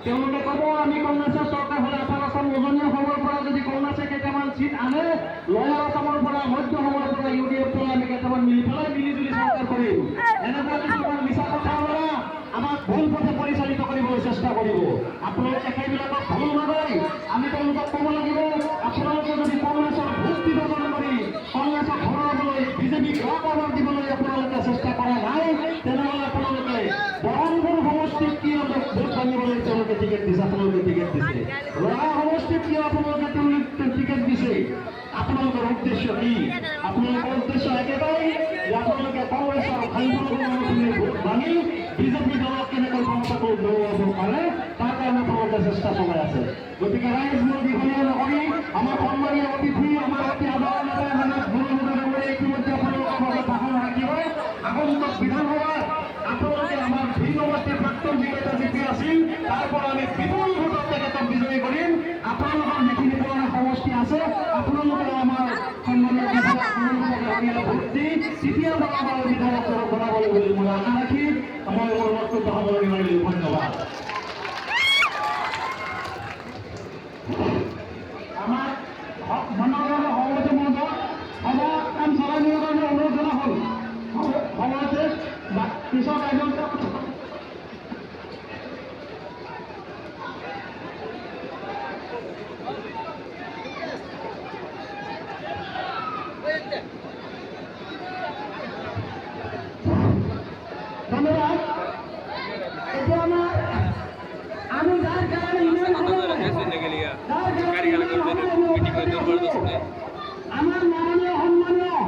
তেওঁলোকে ক'ব আমি কংগ্ৰেছৰ চৰকাৰ হ'লে আপাৰ আছাম উজনি অসমৰ পৰা যদি কংগ্ৰেছে কেইটামান চিট আনে লয়াৰ আছামৰ পৰা মধ্য অসমৰ পৰা UDF পৰা আমি কেইটামান মিলিজুলি চৰকাৰ কৰিম। এনেকুৱা কিছুমান মিছা কথা পৰা আমাক ভুল পথে পৰিচালিত কৰিবলৈ চেষ্টা কৰিব। আপোনালোকে সেইবিলাকক ভুল নকৰি আমি তেওঁলোকক ক'ব লাগিব আপোনালোকে যদি কংগ্ৰেছৰ ভোট বিভাজন কৰি কংগ্ৰেছক হৰাবলৈ বিজেপিক অপৰাধ দিবলৈ আপোনালোকে চেষ্টা কৰা নাই তেনেহ'লে আপোনালোকে বৰংপুৰ সমষ্টিত কিয় ভোট ভাঙিবলৈ তেওঁলোকে টিকেট দিছে, আপোনালোকে টিকেট দিছে। ৰঙা সমষ্টিত কিয় আপোনালোকে টিকেট দিছে, আপোনালোকৰ উদ্দেশ্য কি? আপোনালোকৰ উদ্দেশ্য একেটাই যে আপোনালোকে কংগ্ৰেছৰ ভোট ভাঙি বিজেপি দলক কেনেকৈ ক্ষমতাটো দৌৰাব পাৰে তাৰ কাৰণে আপোনালোকে চেষ্টা চলাই আছে। গতিকে ৰাইজ মোৰ দীঘলীয়া নকৰি আমাৰ সন্মানীয় অতিথি আমাৰ অতি আদৰৰ নেতা ইতিমধ্যে আপোনালোকৰ মাজত ভাষণ ৰাখিব। আগন্তুক বিধানসভাত আপোনালোকে আমাৰ ভি সমষ্টিৰ প্ৰাক্তন যিকেইটা জিপি আছিল তাৰ পৰা আমি বিপুল ভোটত তেখেতক বিজয়ী কৰিম। আপোনালোকৰ যিখিনি পুৰণা সমষ্টি আছে আপোনালোকে আমাৰ সন্মানীয় ভোট দি তৃতীয় বাৰৰ বিধায়ক বনাবলৈ বুলি মই আশা ৰাখি মই মোৰ বক্তব্য সামৰণি মাৰিলোঁ। ধন্যবাদ। আমাৰ মনোনয়ন সভাপতি মহোদয় সভা কাম চলাই নিয়াৰ কাৰণে অনুৰোধ জনা হ'ল। সভাপতি পিছত এজন ধন্যবাদ। এতিয়া আমি যাৰ কাৰণে আমাৰ মাননীয় সম্মানীয়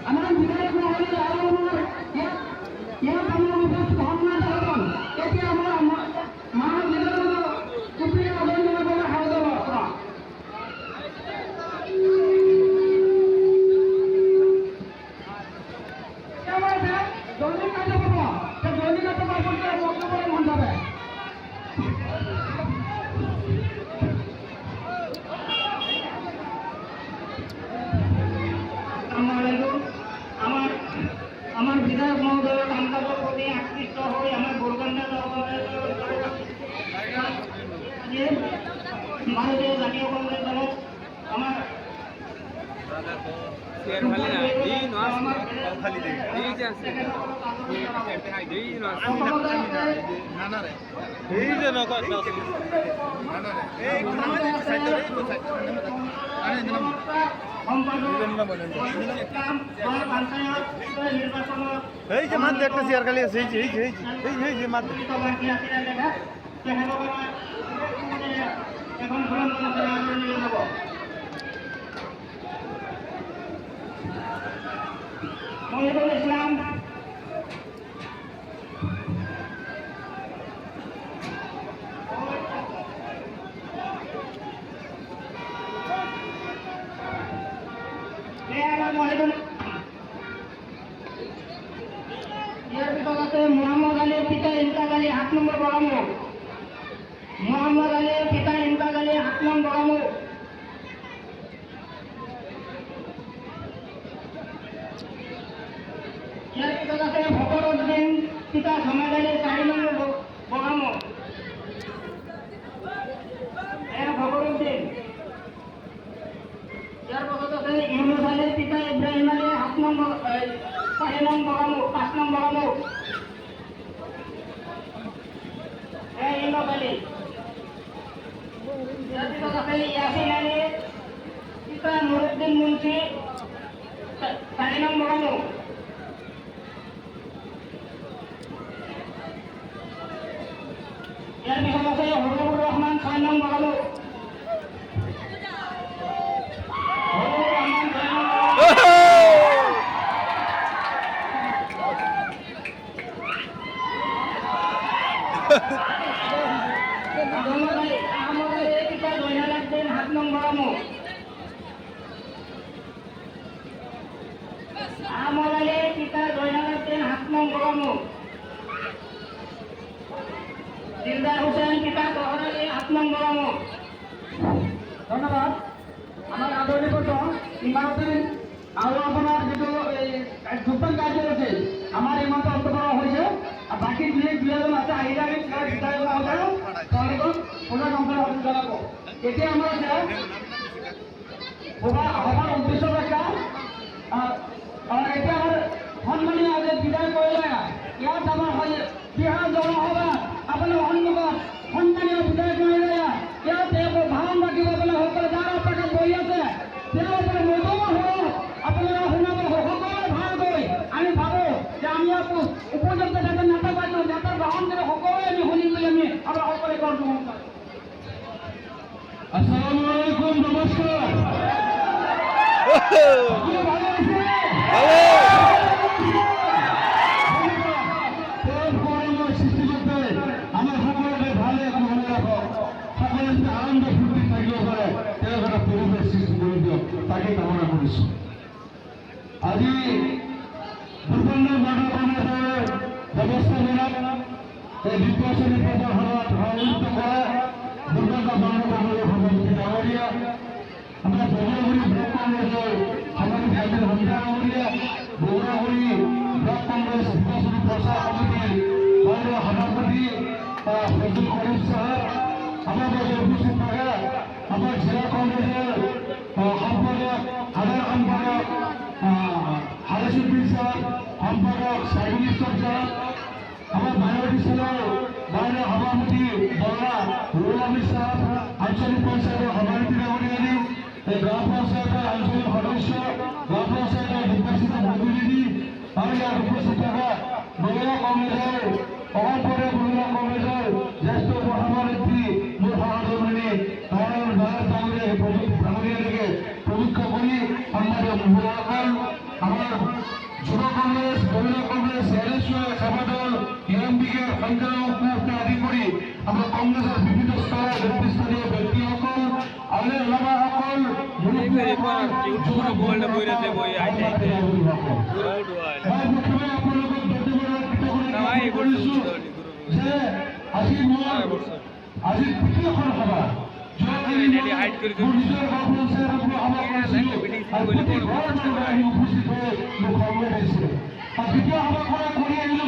আমাৰ বিধায়ক মহোদয় আৰু ইয়াত আমাৰ উপস্থিত সন্মান থাকন এতিয়া আমাৰ মানৱ বিধায়ক সুপ্ৰিয় অভিনন্দন হাউদৰ আমার বিধায়ক মহোদয় কামকাজের প্রতি আকৃষ্ট হয়ে আমার গোলকান্দা ভারতীয় জাতীয় কংগ্রেস দলক আমার এই যে মাত্র একটা চেয়ার খালি আছে এই যে মাত্র এখন মহিদুল ইসলাম মহিদুল ইয়ার ভিতর আছে মোহাম্মদ আলীর পিতা ইন্তাজ আলী 8 নম্বর বড়ামো। মোহাম্মদ আলীর পিতা ইন্তাজ আলী 8 নম্বর বড়ামো। ইয়ার ভিতর আছে ফখরউদ্দিন পিতা সমাজ আলী 4 নম্বর বড়ামো। ফখরউদ্দিন ইয়ার ভিতর আছে ইউনুস আলীর পিতা ইব্রাহিম আলী 8 নম্বর 4 নম্বর বড়ামো 5 নম্বর বড়ামো। ইউনুস আলী ইয়ার ভিতর আছে ইয়াসিন আলী পিতা নুরুদ্দিন মুন্সি 4 নম্বর বড়ামো। ইয়ার পিছত আছে হবিবুর রহমান 6 নং বড়ামো। আহমদ আলী পিতা জয়নাল আবদিন 7 নং বড়ামো। আহমদ আলী পিতা জয়নাল আবদিন 7 নং বড়ামো। দিলদার হোসেন পিতা তহর আলী 8 নং বড়ামো। ধন্যবাদ। আমার আদৰণীয় ইমানদিন আৰু আপোনাৰ যিটো এই যোগদান কাৰ্য আছে আমাৰ ইমানটো অন্তৰ্ভুক্ত হৈছে আৰু বাকী দুই এজন আছে আহিলে আমি এতিয়া আমাৰ সভাৰ উদ্দেশ্য একটা এতিয়া আমাৰ সন্মানীয় আজি বিদায় কৰিলে ইয়াত আমাৰ বিহাৰ জনসভা আপোনাৰ সন্মুখত সন্মানীয় বিদায় কৰিলে ইয়াত ভান ৰাখিব পেলাই সকলে যাৰ আপোনালোকে বহি আছে তেওঁ আপোনাৰ মজুৰ হওক আপোনালোকে শুনাব সকলোৱে ভাল গৈ আমি ভাবো যে আমি উপযুক্ত যাতে নেতা পাইছোঁ নেতা গ্ৰহণ কৰি সকলোৱে আমি শুনিম বুলি আমি আমাৰ সকলোৱে কৰ্ম আসসালামু আলাইকুম নমস্কার আমার সকলকে ভালো এখন মনে রাখো সকলের যে আনন্দ ফুর্তি থাকলেও পারে এরকম একটা পরিবেশ সৃষ্টি করে দিও তাকে কামনা করেছি আজি দুর্বন্ধ গণতন্ত্রের ব্যবস্থাপনা এই নির্বাচনী প্রচার হওয়ার সহযোগিত করে দুর্গা গণতন্ত্রের ভবনকে ডাঙরিয়া আমরা বগুড়াগুড়ি ব্লক কংগ্রেসের সভাপতি আছেন হমিদা ডাঙরিয়া বগুড়াগুড়ি ব্লক কংগ্রেস নির্বাচনী প্রচার কমিটির মাননীয় সভাপতি ফজল করিম সাহেব আমার মাঝে উপস্থিত থাকা আমার জেলা কংগ্রেসের সম্পাদক সাধারণ সম্পাদক হারেসুদ্দিন সাহেব সম্পাদক সাইদুল ইসলাম সাহেব আমার মাইনরিটি সেলের মাননীয় সভাপতি বড়া রুল আমির সাহেব আঞ্চলিক পঞ্চায়েতের সভাপতি ডাঙরিয়ানী এই গ্রাম পঞ্চায়েতের আঞ্চলিক সদস্য গ্রাম পঞ্চায়েতের নির্বাচিত প্রতিনিধি আর ইয়াত উপস্থিত থাকা মহিলা কংগ্রেসের অগণপরে মহিলা কংগ্রেসের জ্যেষ্ঠ সভানেত্রী মোৰ সহধৰ্মিনী নাৰায়ণ নাৰায়ণ ডাঙৰিয়া ডাঙৰিয়াকে পবিত্ৰ কৰি আমাদেৰ মহিলাসকল আমাৰ যুব কংগ্ৰেস মহিলা কংগ্ৰেস এনএসইউ সেবাদল ইএমবিকেৰ সংখ্যালঘু আদি কৰি আমাৰ কংগ্ৰেছৰ বিভিন্ন স্তৰৰ নেতৃস্থানীয় ব্যক্তিসকল আলে ওলামাসকল মই মুখ্যমে আপোনালোকক ধন্যবাদ জ্ঞাপন কৰিছো যে আজি তৃতীয়খন সভা নিজৰ গাঁওখন উপস্থিত হৈ মোক সময় দিছে দ্বিতীয় সভাখন কৰি আহিলো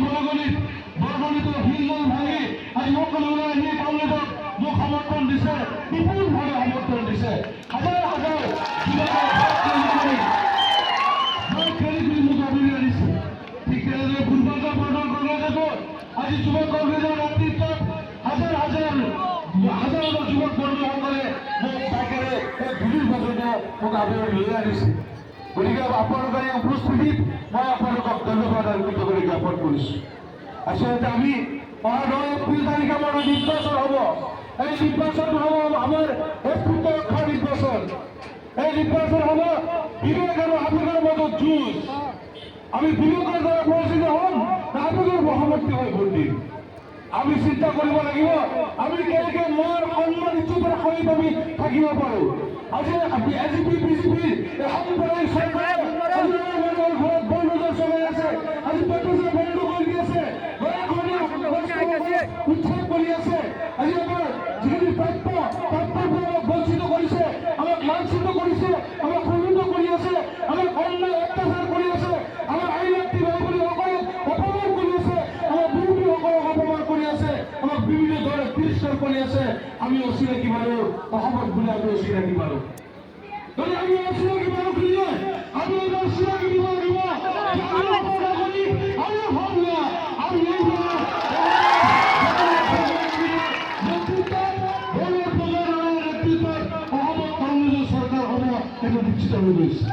বৰগণিত শিলজল ভাঙি আজি সকলো ওলাই আহি কংগ্ৰেছক মোক সমৰ্থন দিছে বিপুলভাৱে সমৰ্থন দিছে হাজাৰ হাজাৰ খেলি মোক অভিনয় দিছে ঠিক তেনেদৰে পূৰ্বাঞ্চল প্ৰধান কংগ্ৰেছতো আজি যুৱ কংগ্ৰেছৰ নেতৃত্বত হাজাৰ হাজাৰ যুৱক বন্ধুসকলে মোক তাকেৰে এক বিজুৰ পৰ্যন্ত মোক আদৰি লৈ আনিছে গতিকে আপোনালোকৰ এই উপস্থিতিত মই আপোনালোকক ধন্যবাদ আৰু কৃতজ্ঞতা জ্ঞাপন কৰিছোঁ আচলতে আমি অহা 9 এপ্ৰিল তাৰিখে আমাৰ নিৰ্বাচন হ'ব এই নিৰ্বাচন হ'ব আমাৰ একত্ৰিত ৰক্ষা নিৰ্বাচন এই নিৰ্বাচন হ'ব বিবেক আৰু আবেগৰ মাজত যুঁজ আমি বিবেকৰ দ্বাৰা পৰিচিত হ'ম না আবেগৰ বশৱৰ্তী হৈ ভোট দিম আমি চিন্তা কৰিব লাগিব আমি কেনেকৈ মোৰ সন্মান ইচ্ছুকৰ সহিত আমি থাকিব পাৰোঁ আজি এজিপি বিজেপি সাম্প্ৰদায়িক চৰকাৰে মানুহৰ ঘৰত বনবজাৰ চলাই আছে আজি পেট্ৰল বন্ধ কৰি আছে উচ্ছেদ কৰি আছে আজি আমাৰ যিখিনি প্ৰাপ্যৰ পৰা বঞ্চিত কৰিছে আমাক লাঞ্ছিত কৰিছে আমাক খণ্ডিত কৰি আছে আমাক অন্যায় অত্যাচাৰ কৰি আছে আমাৰ আইনক্ষী ভাই-ভনীসকলক অপমান কৰি আছে আমাৰ বিৰোধীসকলক অপমান কৰি আছে আমাক বিভিন্ন ধৰণে তিৰস্কাৰ কৰি আছে আমি অচিনাকি মানুহ অসমত বুলি আমি অচিনাকি মানুহ যদি আমি অচিনাকি মানুহ খুলিলে আমি এইবাৰ চিনাকি দিব লাগিব আমি হমলা আমি চৰকাৰ হ'ব সেইটো নিশ্চিত হৈ গৈছে